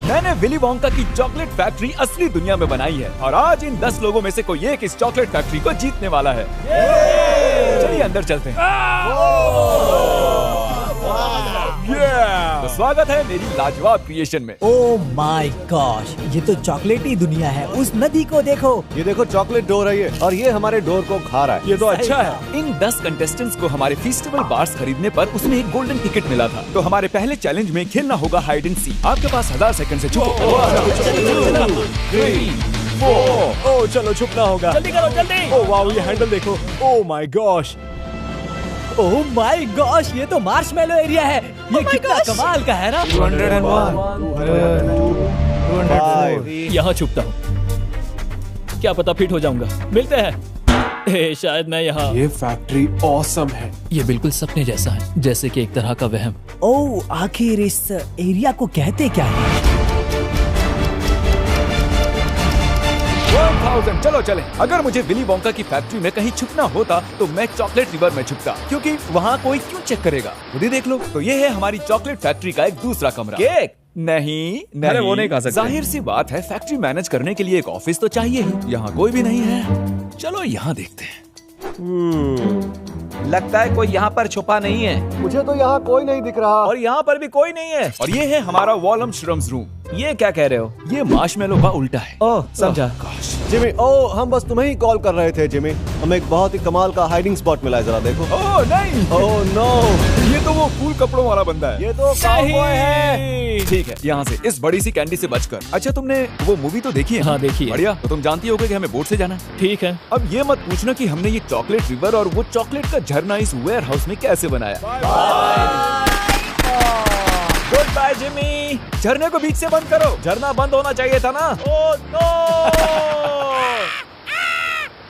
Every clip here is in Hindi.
मैंने विली वोंका की चॉकलेट फैक्ट्री असली दुनिया में बनाई है और आज इन 10 लोगों में से कोई एक इस चॉकलेट फैक्ट्री को जीतने वाला है। चलिए अंदर चलते हैं। तो स्वागत है मेरी लाजवाब क्रिएशन में। ओह माय गॉश, ये तो चॉकलेटी दुनिया है। उस नदी को देखो। ये देखो चॉकलेट डोर है ये, और ये हमारे डोर को खा रहा है। ये तो अच्छा है। इन 10 कंटेस्टेंट्स को हमारे फेस्टिवल बार्स खरीदने पर उसमें एक गोल्डन टिकट मिला था। तो हमारे पहले चैलेंज में खेलना होगा हाइड एंड सीक। आपके पास 1000 सेकंड से छुपो। 3, 4। ओह चलो छुपना होगा। जल्दी करो जल्दी। ओह वाओ, ये हैंडल देखो। Oh my gosh. Oh my gosh, ये तो मार्शमैलो एरिया है। ये कितना कमाल का है ना। 201, यहाँ छुपता हूँ, क्या पता फिट हो जाऊंगा। मिलते हैं। शायद मैं यहाँ। ये फैक्ट्री ऑसम है। ये बिल्कुल सपने जैसा है, जैसे कि एक तरह का वहम। ओह आखिर इस एरिया को कहते क्या है? 1000। चलो चले। अगर मुझे विली वोंका की फैक्ट्री में कहीं छुपना होता तो मैं चॉकलेट रिवर में छुपता, क्योंकि वहाँ कोई क्यों चेक करेगा। खुद ही देख लो। तो ये है हमारी चॉकलेट फैक्ट्री का एक दूसरा कमरा। केक नहीं, अरे वो नहीं खा सकते। जाहिर सी बात है, फैक्ट्री मैनेज करने के लिए एक ऑफिस तो चाहिए ही। यहाँ कोई भी नहीं है। चलो यहाँ देखते हैं। लगता है कोई यहाँ पर छुपा नहीं है। मुझे तो यहाँ कोई नहीं दिख रहा। और यहाँ पर भी कोई नहीं है। और ये है हमारा वॉलम श्रम्स रूम। ये क्या कह रहे हो? ये मार्शमैलो का उल्टा है। ओह समझा। जिमी, ओह हम बस तुम्हें ही कॉल कर रहे थे जिमी। हमें एक बहुत ही कमाल का हाइडिंग स्पॉट मिला है, जरा देखो। ओह नहीं, ओह नो, ये तो वो कूल कपड़ों वाला बंदा है। ये तो काउबॉय है। ठीक है, यहाँ से इस बड़ी सी कैंडी से बचकर। अच्छा तुमने वो मूवी तो देखी है? हाँ देखी है। बढ़िया। तो तुम जानती होगे कि हमें बोट से जाना है। ठीक है। अब ये मत पूछना कि हमने ये चॉकलेट रिवर और वो चॉकलेट का झरना इस वेयर हाउस में कैसे बनाया। Goodbye Jimmy. झरने को बीच से बंद करो। झरना बंद होना चाहिए था ना। Oh no!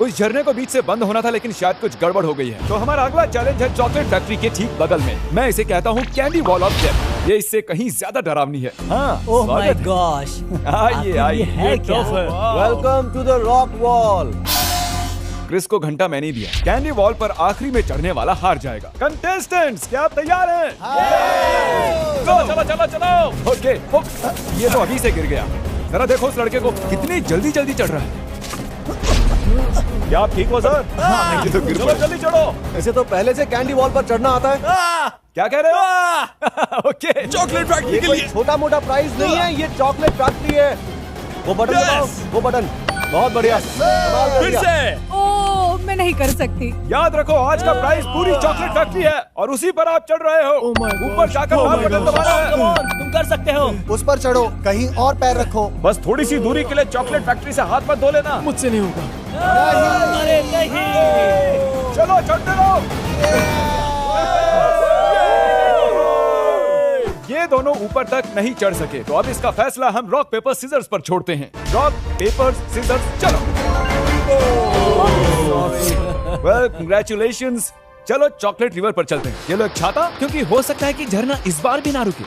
उस झरने को बीच से बंद होना था, लेकिन शायद कुछ गड़बड़ हो गई है। तो हमारा अगला चैलेंज है चॉकलेट फैक्ट्री के ठीक बगल में। मैं इसे कहता हूँ कैंडी वॉल ऑफ डेथ। ये इससे कहीं ज्यादा डरावनी है। हाँ, ओह माय स्वागत है। गॉश, आइए आइए। है क्या? Welcome to the rock wall. Chris को घंटा मैंने दिया। कैंडी वॉल पर आखिरी में चढ़ने वाला हार जाएगा। कंटेस्टेंट्स, क्या आप तैयार हैं? चलो चलो चलो चलो। ओके, ये तो अभी से गिर गया। जरा देखो उस लड़के को, कितनी जल्दी जल्दी चढ़ रहा है। क्या आप ठीक हो सर? ये तो गिर चलो पड़ा। जल्दी चढ़ो। इसे तो पहले से कैंडी वॉल पर चढ़ना आता है। क्या कह रहे हो? ओके, चॉकलेट फैक्ट्री ये के कोई लिए। छोटा मोटा प्राइज नहीं है, ये चॉकलेट फैक्ट्री है। वो बटन दबाओ, वो बटन। बहुत बढ़िया, कमाल कर फिर दिया। से। ओह मैं नहीं कर सकती। याद रखो आज का प्राइस पूरी चॉकलेट फैक्ट्री है और उसी पर आप चढ़ रहे हो। ऊपर जाकर लाल बटन दबाना है। तुम कर सकते हो। उस पर चढ़ो, कहीं और पैर रखो। बस थोड़ी सी दूरी के लिए चॉकलेट फैक्ट्री से हाथ मत धो लेना। मुझसे नहीं होगा। अरे नहीं। चलो चढ़ते रहो। ये दोनों ऊपर तक नहीं चढ़ सके, तो अब इसका फैसला हम रॉक पेपर सीजर्स पर छोड़ते हैं। रॉक पेपर सीजर्स, चलो। Well congratulations. चलो चॉकलेट रिवर पर चलते हैं। ये लो एक छाता, क्योंकि हो सकता है कि झरना इस बार भी ना रुके।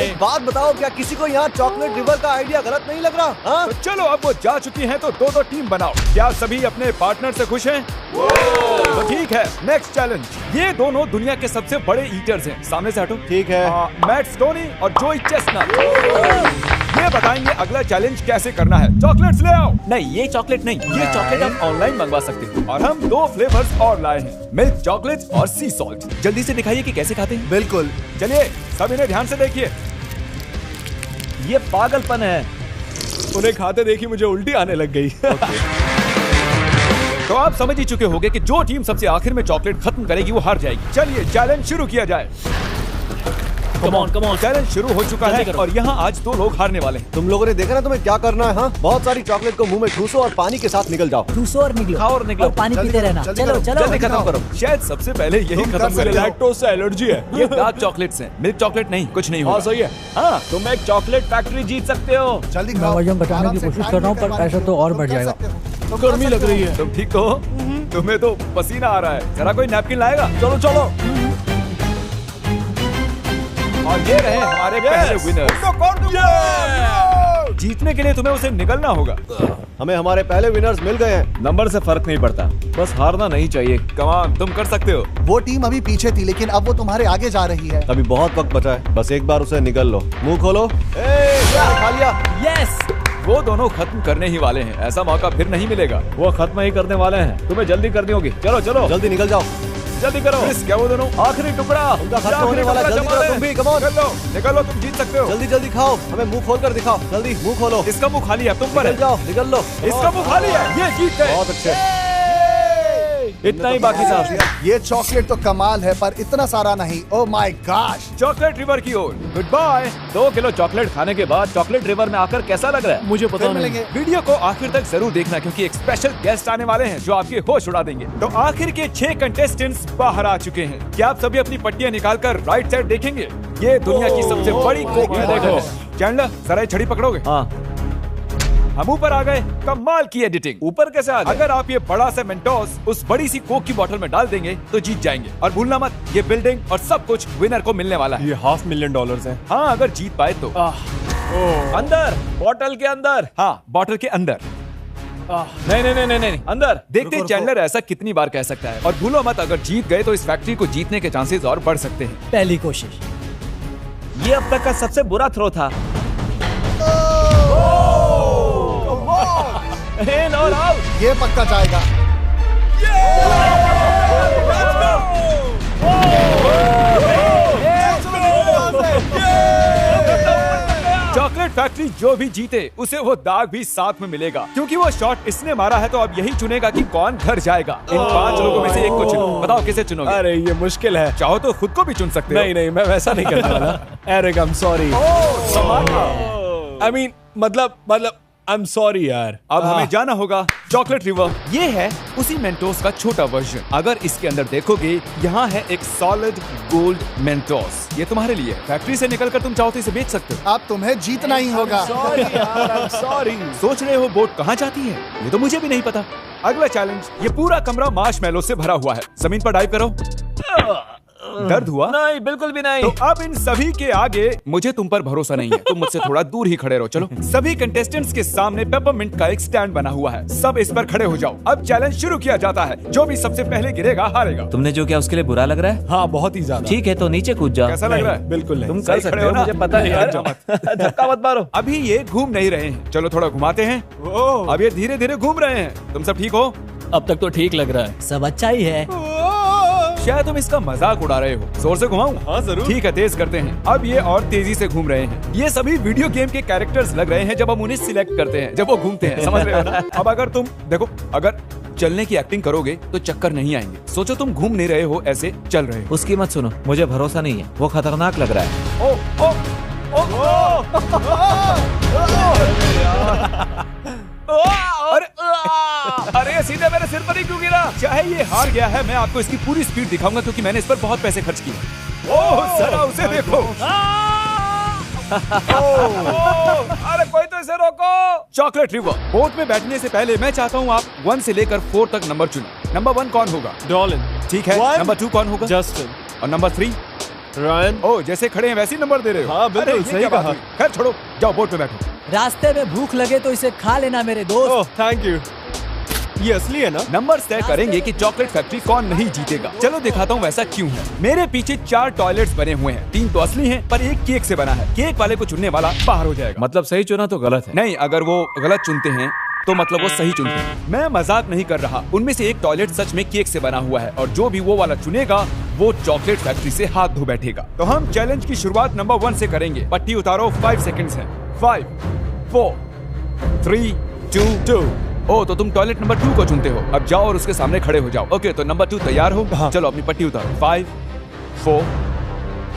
एक बात बताओ, क्या किसी को यहाँ चॉकलेट रिवर का आइडिया गलत नहीं लग रहा? हाँ? तो चलो, अब वो जा चुकी हैं तो दो टीम बनाओ। क्या सभी अपने पार्टनर से खुश हैं? तो ठीक है, नेक्स्ट चैलेंज। ये दोनों दुनिया के सबसे बड़े ईटर्स हैं। सामने से हटो। ठीक है। मैट स्टोनी और जोई चेस्टनट ये बताएंगे अगला चैलेंज कैसे करना है। चॉकलेट्स ले आओ। नहीं, ये चॉकलेट नहीं, ये चॉकलेट आप ऑनलाइन मंगवा सकते हो। और हम 2 फ्लेवर्स और लाए हैं, मिल्क चॉकलेट्स और सी सॉल्ट। जल्दी से दिखाइए कि कैसे खाते हैं। बिल्कुल। चलिए सब इन्हें ध्यान से देखिए। ये पागलपन है। उन्हें खाते देखी मुझे उल्टी आने लग गई। तो आप समझ ही चुके होंगे कि जो टीम सबसे आखिर में चॉकलेट खत्म करेगी वो हार जाएगी। चलिए चैलेंज शुरू किया जाए। Come on. चैलेंज शुरू हो चुका है और यहाँ आज 2 लोग हारने वाले हैं। तुम लोगों ने देखा ना तुम्हें क्या करना है? हाँ, बहुत सारी चॉकलेट को मुंह में ठूसो और पानी के साथ निकल जाओ। ठूसो और निकलो। खाओ और निकलो। और पानी पीते रहना। चलो चलो जल्दी खत्म करो। शायद सबसे पहले यही खत्म करें। लैक्टोज से एलर्जी है। ये डार्क चॉकलेट्स हैं, मिल्क चॉकलेट नहीं। कुछ नहीं होगा। हाँ सही है। हाँ, तुम एक चॉकलेट फैक्ट्री जीत सकते हो। जल्दी मैं वजन घटाने की कोशिश कर रहा हूँ, पर ऐसा तो और बढ़ जाएगा। गर्मी लग रही है। तुम ठीक तो हो? तुम्हें तो पसीना आ रहा है। जरा कोई नैपकिन लाएगा? चलो चलो। और ये रहे हमारे पहले विनर। जीतने के लिए तुम्हें उसे निगलना होगा। हमें हमारे पहले विनर्स मिल गए हैं। नंबर से फर्क नहीं पड़ता, बस हारना नहीं चाहिए। कमान, तुम कर सकते हो। वो टीम अभी पीछे थी लेकिन अब वो तुम्हारे आगे जा रही है। अभी बहुत वक्त बचा है, बस एक बार उसे निगल लो। मुंह खोलो। खा लिया। यस। वो दोनों खत्म करने ही वाले हैं, ऐसा मौका फिर नहीं मिलेगा। वो खत्म ही करने वाले हैं, तुम्हें जल्दी करनी होगी। चलो चलो जल्दी निकल जाओ। जल्दी करो। क्रिस, क्या वो दोनों आखिरी टुकड़ा? उनका खत्म होने वाला है, जल्दी करो तुम भी, come on। निकल लो, तुम जीत सकते हो। जल्दी जल्दी खाओ, हमें मुंह खोल कर दिखाओ। जल्दी मुंह खोलो। इसका मुंह खाली है, तुम पर निकल है। जाओ, निकल लो। इसका मुंह खाली है, ये जीत गए। बहुत अच्छे। इतना ही बाकी था। ये चॉकलेट तो कमाल है पर इतना सारा नहीं। Oh my gosh. Chocolate river की ओर गुड बाय। 2 किलो चॉकलेट खाने के बाद चॉकलेट रिवर में आकर कैसा लग रहा है? मुझे पता फिर नहीं। मिलेंगे। वीडियो को आखिर तक जरूर देखना क्योंकि एक स्पेशल गेस्ट आने वाले हैं जो आपके होश उड़ा देंगे। तो आखिर के 6 कंटेस्टेंट्स बाहर आ चुके हैं। क्या आप सभी अपनी पट्टियां निकालकर राइट साइड देखेंगे? ये दुनिया की सबसे बड़ी कोक की बॉटल है। चैंडलर, जरा ये छड़ी पकड़ोगे? हाँ। हम ऊपर आ गए। कमाल की एडिटिंग। ऊपर कैसे आ गए? अगर आप ये बड़ा सा मेंटोस उस बड़ी सी कोक की बोतल में डाल देंगे तो जीत जाएंगे। और भूलना मत, ये बिल्डिंग और सब कुछ विनर को मिलने वाला है। ये $500,000 है। हाँ, अगर जीत पाए तो। अंदर, बोतल के अंदर। हाँ, बॉटल के अंदर। नहीं नहीं नहीं नहीं, अंदर। देखते हैं चैंडलर ऐसा कितनी बार कह सकता है। और भूलो मत, अगर जीत गए तो इस फैक्ट्री को जीतने के चांसेस और बढ़ सकते हैं। पहली कोशिश। ये अब तक का सबसे बुरा थ्रो था। इन और आउट। ये पक्का जाएगा। चॉकलेट फैक्ट्री जो भी जीते उसे वो दाग भी साथ में मिलेगा क्योंकि वो शॉट इसने मारा है। तो अब यही चुनेगा कि कौन घर जाएगा। इन 5 लोगों में से एक को चुनो। बताओ किसे चुनोगे? अरे ये मुश्किल है। चाहो तो खुद को भी चुन सकते हो। नहीं नहीं, मैं वैसा नहीं करने वाला। Eric, I am sorry. I mean मतलब आई एम सॉरी यार। अब हमें जाना होगा चॉकलेट रिवर। ये है उसी मेंटोस का छोटा वर्जन। अगर इसके अंदर देखोगे, यहाँ है एक सॉलिड गोल्ड मेंटोस। ये तुम्हारे लिए है। फैक्ट्री से निकलकर तुम चाहो तो इसे बेच सकते हो। अब तुम्हें जीतना ही होगा। सॉरी। सोच रहे हो बोट कहाँ जाती है? ये तो मुझे भी नहीं पता। अगला चैलेंज, ये पूरा कमरा मार्शमैलो से भरा हुआ है। जमीन पर डाइव करो। दर्द हुआ? नहीं, बिल्कुल भी नहीं। तो अब इन सभी के आगे मुझे तुम पर भरोसा नहीं है। तुम मुझसे थोड़ा दूर ही खड़े रहो। चलो, सभी कंटेस्टेंट्स के सामने पेपरमिंट का एक स्टैंड बना हुआ है। सब इस पर खड़े हो जाओ। अब चैलेंज शुरू किया जाता है। जो भी सबसे पहले गिरेगा हारेगा। तुमने जो किया उसके लिए बुरा लग रहा है? हाँ, बहुत ही ज्यादा। ठीक है, तो नीचे कूद जा। कैसा लग रहा है? बिल्कुल नहीं। तुम सही कर सकते खड़े हो हो, ना? मुझे पता है यार। धक्का मत मारो। अभी ये घूम नहीं रहे हैं। चलो थोड़ा घुमाते हैं। अब ये धीरे धीरे घूम रहे हैं। तुम सब ठीक हो? अब तक तो ठीक लग रहा है। सब अच्छा ही है। शायद तुम इसका मजाक उड़ा रहे हो। जोर से घुमाऊं? हाँ, जरूर। ठीक है, तेज करते हैं। अब ये और तेजी से घूम रहे हैं। ये सभी वीडियो गेम के कैरेक्टर्स लग रहे हैं जब हम उन्हें सिलेक्ट करते हैं, जब वो घूमते हैं। समझ रहे हो ना? अब अगर तुम देखो, अगर चलने की एक्टिंग करोगे तो चक्कर नहीं आएंगे। सोचो तुम घूम नहीं रहे हो, ऐसे चल रहे हो। उसकी मत सुनो, मुझे भरोसा नहीं है। वो खतरनाक लग रहा है। ओ ओ अरे अरे, सीधे मेरे सिर पर ही क्यों गिरा? चाहे ये हार गया है, मैं आपको इसकी पूरी स्पीड दिखाऊंगा क्योंकि मैंने इस पर बहुत पैसे खर्च किए। ओह, जरा उसे देखो। अरे कोई तो इसे रोको। Chocolate river. बोट में बैठने से पहले मैं चाहता हूँ आप 1 से लेकर 4 तक नंबर चुनो। नंबर 1 कौन होगा? डॉलिन। ठीक है। One. नंबर 2 कौन होगा? जस्टिन। और नंबर 3? रायन। ओ, जैसे खड़े हैं वैसे ही नंबर दे रहे हो। हाँ, बिल्कुल, अरे, ये सही क्या बात कहा। हुई? खैर छोड़ो, जाओ बोट में बैठो। रास्ते में भूख लगे तो इसे खा लेना मेरे दोस्त। ओह, थैंक यू। ये असली है ना? नंबर्स तय करेंगे कि चॉकलेट फैक्ट्री कौन नहीं जीतेगा। चलो दिखाता हूँ वैसा क्यों है। मेरे पीछे 4 टॉयलेट्स बने हुए हैं। 3 तो असली हैं, पर एक केक से बना है। केक वाले को चुनने वाला बाहर हो जाएगा। मतलब सही चुना तो गलत है। नहीं, अगर वो गलत चुनते हैं तो मतलब वो सही चुनते हैं। मैं मजाक नहीं कर रहा। उनमें से एक टॉयलेट सच में केक से बना हुआ है और जो भी वो वाला चुनेगा वो चॉकलेट फैक्ट्री से हाथ धो बैठेगा। तो हम चैलेंज की शुरुआत नंबर 1 से करेंगे। पट्टी उतारो। 5 सेकंड्स हैं। 5 4 3 2। ओ, तो तुम टॉयलेट नंबर 2 को चुनते हो। अब जाओ और उसके सामने खड़े हो जाओ। ओके, तो नंबर 2 तैयार हो? हाँ। चलो अपनी पट्टी उतारो। 5 4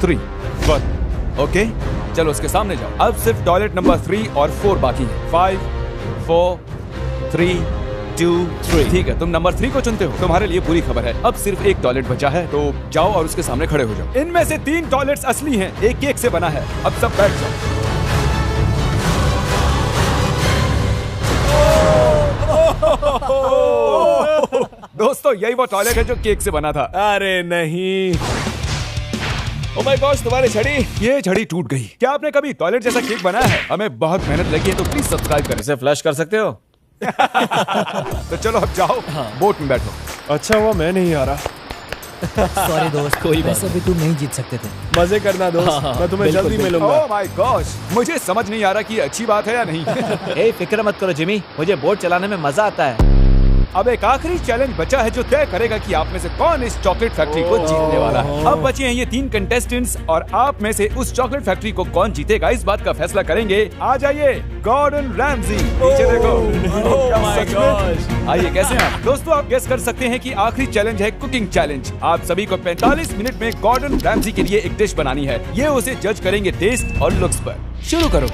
3 1। ओके, चलो उसके सामने जाओ। अब सिर्फ टॉयलेट नंबर 3 और 4 बाकी है। 5 4 3 2 3। ठीक है, तुम नंबर 3 को चुनते हो। तुम्हारे लिए बुरी खबर है, अब सिर्फ एक टॉयलेट बचा है। तो जाओ और उसके सामने खड़े हो जाओ। इनमें से 3 टॉयलेट्स असली हैं, एक केक से बना है। अब सब बैठ जाओ। दोस्तों, यही वो टॉयलेट है जो केक से बना था। अरे नहीं। ओह माय गॉश, तुम्हारी छड़ी। ये छड़ी टूट गई। क्या आपने कभी टॉयलेट जैसा केक बनाया है? हमें बहुत मेहनत लगी है, तो प्लीज सब्सक्राइब करें। इसे फ्लश कर सकते हो? तो चलो अब जाओ, बोट में बैठो। अच्छा हुआ मैं नहीं आ रहा। सॉरी दोस्त, कोई बात वैसे भी तुम नहीं जीत सकते थे। मजे करना दोस्त, मैं तुम्हें बिल्कुल, जल्दी मिलूंगा। ओह माय गॉश, मुझे समझ नहीं आ रहा कि ये अच्छी बात है या नहीं। ए फिक्र मत करो जिमी, मुझे बोट चलाने में मजा आता है। अब एक आखिरी चैलेंज बचा है जो तय करेगा कि आप में से कौन इस चॉकलेट फैक्ट्री को जीतने वाला है। अब बचे हैं ये 3 कंटेस्टेंट्स और आप में से उस चॉकलेट फैक्ट्री को कौन जीतेगा इस बात का फैसला करेंगे। आ जाइए गॉर्डन रैमजी, नीचे देखो। सच में? आइए, कैसे हैं आप? दोस्तों आप गेस कर सकते हैं कि आखिरी चैलेंज है कुकिंग चैलेंज। आप सभी को 45 मिनट में गॉर्डन रैमजी के लिए एक डिश बनानी है। ये उसे जज करेंगे टेस्ट और लुक्स पर। शुरू करो।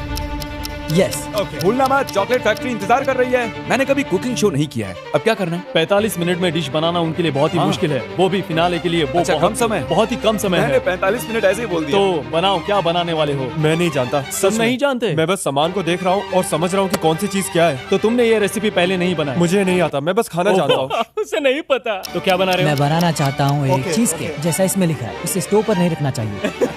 यस। भूलना मत, चॉकलेट फैक्ट्री इंतजार कर रही है। मैंने कभी कुकिंग शो नहीं किया है, अब क्या करना है? 45 मिनट में डिश बनाना उनके लिए बहुत ही मुश्किल है, वो भी फिनाले के लिए। वो अच्छा, कम समय? बहुत ही कम समय मैंने है। 45 मिनट ऐसे ही बोल दिया। तो बनाओ, क्या बनाने वाले हो? मैं नहीं जानता, तुम नहीं जानते? मैं बस सामान को देख रहा हूँ और समझ रहा हूँ कि कौन सी चीज क्या है। तो तुमने ये रेसिपी पहले नहीं बनाई? मुझे नहीं आता, मैं बस खाना जानता हूँ। उसे नहीं पता। तो क्या बना रहे मैं हो? बनाना चाहता हूँ एक चीज केक, जैसा इसमें लिखा है। इसे स्टोव पर नहीं रखना चाहिए।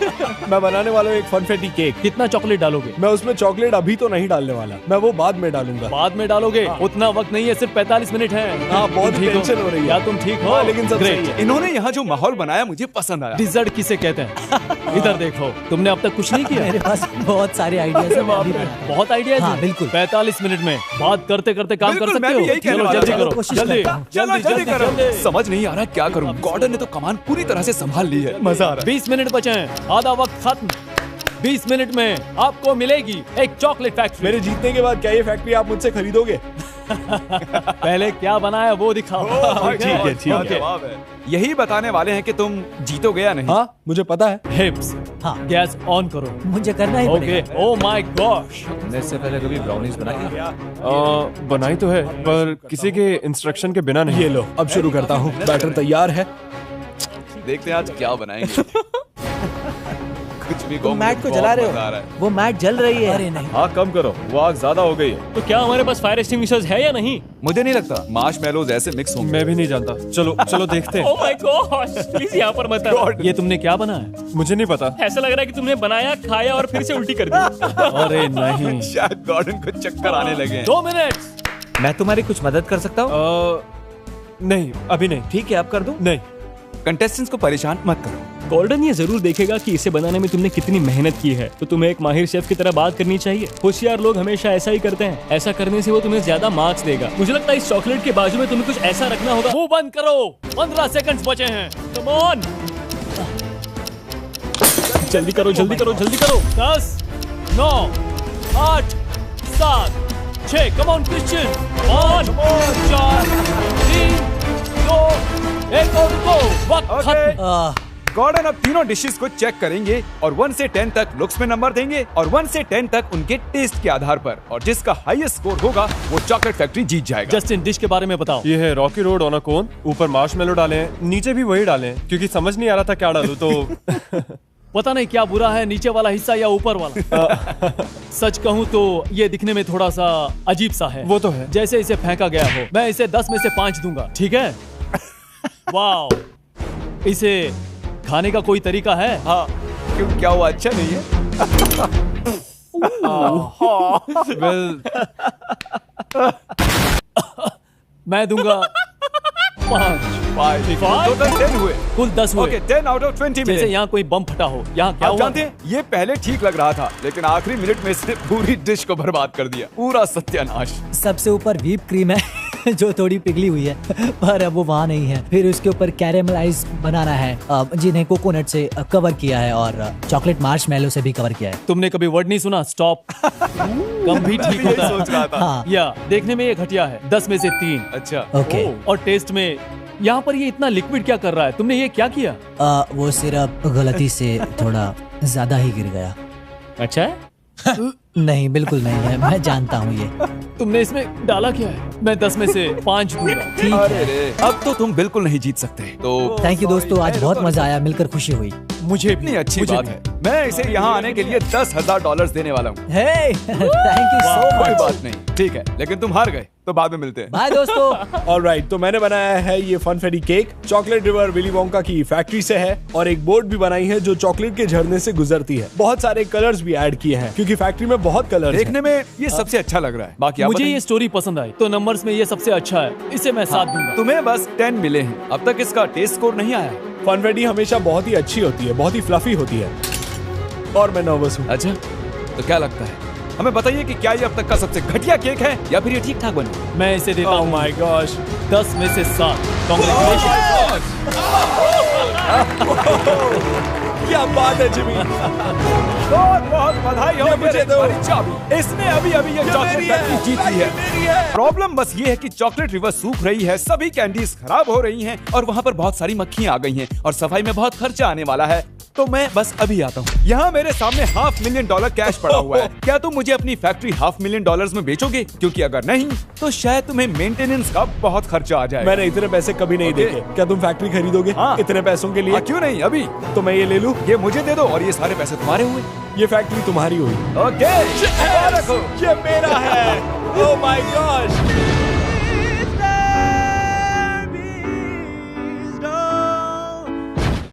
मैं बनाने वाला हूँ एक फनफेटी केक। कितना चॉकलेट डालोगे? मैं उसमें चॉकलेट अभी तो नहीं डालने वाला, मैं वो बाद में डालूंगा। बाद में डालोगे? उतना वक्त नहीं है, सिर्फ 45 मिनट है। हाँ, बहुत तुम ठीक हो? टेंशन हो रही है। क्या तुम ठीक हो? हाँ, लेकिन सब Great. सही है। इन्होंने यहाँ जो माहौल बनाया मुझे पसंद आया। डिजर्ट किसे कहते हैं? इधर देखो, तुमने अब तक कुछ नहीं किया। मेरे पास बहुत सारे आइडियाज हैं, मैं अभी बनाता हूँ। बहुत आइडिया हाँ, है। बिल्कुल। 45 मिनट में बात करते करते काम कर बिल्कुल, सकते मैं भी हो। यही कहने चलो वाला जल्दी था। करो, कोशिश जल्दी करता हूँ। चलो जल्दी करो। जल्दी। समझ नहीं आ रहा क्या करूँ। गॉर्डन ने तो कमान पूरी तरह से संभाल ली है, मजा आ रहा 20 मिनट बचे हैं, आधा वक्त खत्म। 20 मिनट में आपको मिलेगी एक चॉकलेट फैक्ट्री। मेरे जीतने के बाद क्या ये फैक्ट्री आप मुझसे खरीदोगे? पहले क्या बनाया वो दिखाओ। है। ठीक है, ठीक है। जवाब है। यही बताने वाले हैं कि तुम जीतोगे या नहीं। हाँ, मुझे पता है। हिप्स, हाँ, गैस ऑन करो। मुझे करना ही ओके। पड़ेगा। ओ माय गॉश, तुमने इससे पहले कभी ब्राउनीज बनाई है? बनाई तो है, पर किसी के इंस्ट्रक्शन के बिना नहीं। ये लो, अब शुरू करता हूँ। बैटर तैयार है। देखते हैं आज क्या बनाएंगे। कुछ भी तुम मैट को जला रहे मजा आ रहा हो, वो मैट जल रही है। अरे नहीं, हाँ कम करो, वो आग ज्यादा हो गई है। तो क्या हमारे पास फायर एक्सटिंग्विशर्स है या नहीं? मुझे नहीं लगता मार्शमैलोज ऐसे मिक्स होंगे। मैं भी नहीं जानता। चलो चलो देखते हैं। ओ माय गॉश, प्लीज यहाँ पर मत आना। ये तुमने क्या बनाया? मुझे नहीं पता। ऐसा लग रहा है कि तुमने बनाया, खाया और फिर से उल्टी कर दी। अरे नहीं। शायद गॉर्डन को चक्कर आने लगे हैं। 2 मिनट। मैं तुम्हारी कुछ मदद कर सकता हूँ? नहीं, अभी नहीं। ठीक है, अब कर दूं? नहीं। कंटेस्टेंट्स को परेशान मत करो। गॉर्डन ये जरूर देखेगा कि इसे बनाने में तुमने कितनी मेहनत की है, तो तुम्हें एक माहिर शेफ की तरह बात करनी चाहिए। होशियार लोग हमेशा ऐसा ही करते हैं। ऐसा करने से वो तुम्हें ज्यादा मार्क्स देगा। मुझे लगता है इस चॉकलेट के बाजू में तुम्हें कुछ ऐसा रखना होगा। वो बंद करो, 15 सेकंड्स बचे हैं। कम ऑन, जल्दी करो, जल्दी करो, जल्दी करो। 10, 9, 8, 7, 6, कम ऑन क्रिश्चियन। 5, 4, 3, 2, 1 और रुको, वक्त खत्म। गॉर्डन अब तीनों डिशेस को चेक करेंगे और 1 से 10 तक लुक्स में नंबर देंगे और 1 से 10 तक उनके टेस्ट के आधार पर, और जिसका हाईएस्ट स्कोर होगा वो चॉकलेट फैक्ट्री जीत जाएगा। जस्टिन, डिश के बारे में बताओ। ये है रॉकी रोड ऑन अ कोन। ऊपर मार्शमेलो डाले हैं, नीचे भी वही डाले हैं, क्योंकि समझ नहीं आ रहा था क्या डालूं तो पता नहीं क्या बुरा है, नीचे वाला हिस्सा या ऊपर वाला। सच कहूँ तो ये दिखने में थोड़ा सा अजीब सा है। वो तो है। जैसे इसे फेंका गया हो। मैं इसे 10 में से 5 दूंगा, ठीक है? वाओ, इसे खाने का कोई तरीका है? हाँ, क्यों, क्या वो अच्छा नहीं है? वेल, मैं दूंगा 5। टोटल 10 हुए। कुल 10 हुए। ओके, 10 आउट ऑफ 20 जैसे मिले। यहाँ कोई बम फटा हो। यहाँ क्या आप हुआ? जानते हैं ये पहले ठीक लग रहा था, लेकिन आखिरी मिनट में इसने पूरी डिश को बर्बाद कर दिया। पूरा सत्यानाश। सबसे ऊपर व्हीप क्रीम है जो थोड़ी पिघली हुई है, पर अब वो वहाँ नहीं है। फिर उसके ऊपर कैरेमलाइज बनाना है, जिन्हें कोकोनट से कवर किया है और चॉकलेट मार्शमैलो से भी कवर किया है। तुमने कभी वर्ड नहीं सुना? स्टॉप। कम भी ठीक यही होता सोच रहा था। हाँ, या देखने में ये घटिया है। 10 में से 3। अच्छा, ओके। और टेस्ट में यहाँ पर ये इतना लिक्विड क्या कर रहा है? तुमने ये क्या किया? वो सिर्फ गलती से थोड़ा ज्यादा ही गिर गया। अच्छा है? नहीं, बिल्कुल नहीं है, मैं जानता हूँ ये। तुमने इसमें डाला क्या है? मैं 10 में से 5 दूंगा। ठीक है। अरे रे, अब तो तुम बिल्कुल नहीं जीत सकते। तो थैंक यू दोस्तों, आज बहुत मजा आया, मिलकर खुशी हुई। मुझे इतनी अच्छी बात है। मैं इसे यहाँ आने के लिए $10,000 देने वाला हूँ। हे थैंक यू सो कोई मच। बात नहीं, ठीक है, लेकिन तुम हार गए तो बाद में मिलते हैं। बाय दोस्तों। ऑलराइट, तो मैंने बनाया है ये funfetti cake. Chocolate river Willy Wonka की फैक्ट्री से है और एक बोट भी बनाई है जो चॉकलेट के झरने से गुजरती है। बहुत सारे कलर्स भी ऐड किए हैं क्योंकि फैक्ट्री में बहुत कलर्स देखने में ये सबसे अच्छा लग रहा है। बाकी आप मुझे बताइए। ये स्टोरी पसंद आई, तो नंबर्स में ये सबसे अच्छा है, इसे मैं 7 दूंगा। तुम्हें बस 10 मिले हैं, अब तक इसका टेस्ट स्कोर नहीं आया। फनफेडी हमेशा बहुत ही अच्छी होती है, बहुत ही फ्लफी होती है और मैं नर्वस हूँ। अच्छा, तो क्या लगता है? हमें बताइए कि क्या ये अब तक का सबसे घटिया केक है या फिर ये ठीक ठाक बने? मैं इसे देता ओह हूँ माय गॉश, 10 में से 7। कांग्रेचुलेशन। क्या बात है जिमी। बहुत बहुत बधाई हो, ये मुझे मेरे दो। तुम्हारी चाबी। इसने अभी ये चॉकलेट फैक्ट्री जीत ली है। मेरी है। प्रॉब्लम बस ये है कि चॉकलेट रिवर सूख रही है, सभी कैंडीज खराब हो रही हैं और वहाँ पर बहुत सारी मक्खियाँ आ गई हैं और सफाई में बहुत खर्चा आने वाला है। तो मैं बस अभी आता हूँ। यहाँ मेरे सामने $500,000 कैश पड़ा हुआ है। क्या तुम मुझे अपनी फैक्ट्री $500,000 में बेचोगे? क्योंकि अगर नहीं तो शायद तुम्हें मेंटेनेंस का बहुत खर्चा आ जाएगा। मैंने इतने पैसे कभी नहीं ओके। देखे। क्या तुम फैक्ट्री खरीदोगे हाँ। इतने पैसों के लिए? क्यों नहीं, अभी तो मैं ये ले लूं? ये मुझे दे दो और ये सारे पैसे तुम्हारे हुए। ये फैक्ट्री तुम्हारी हुई। ओके, मुबारक हो। ये मेरा है। Oh my gosh.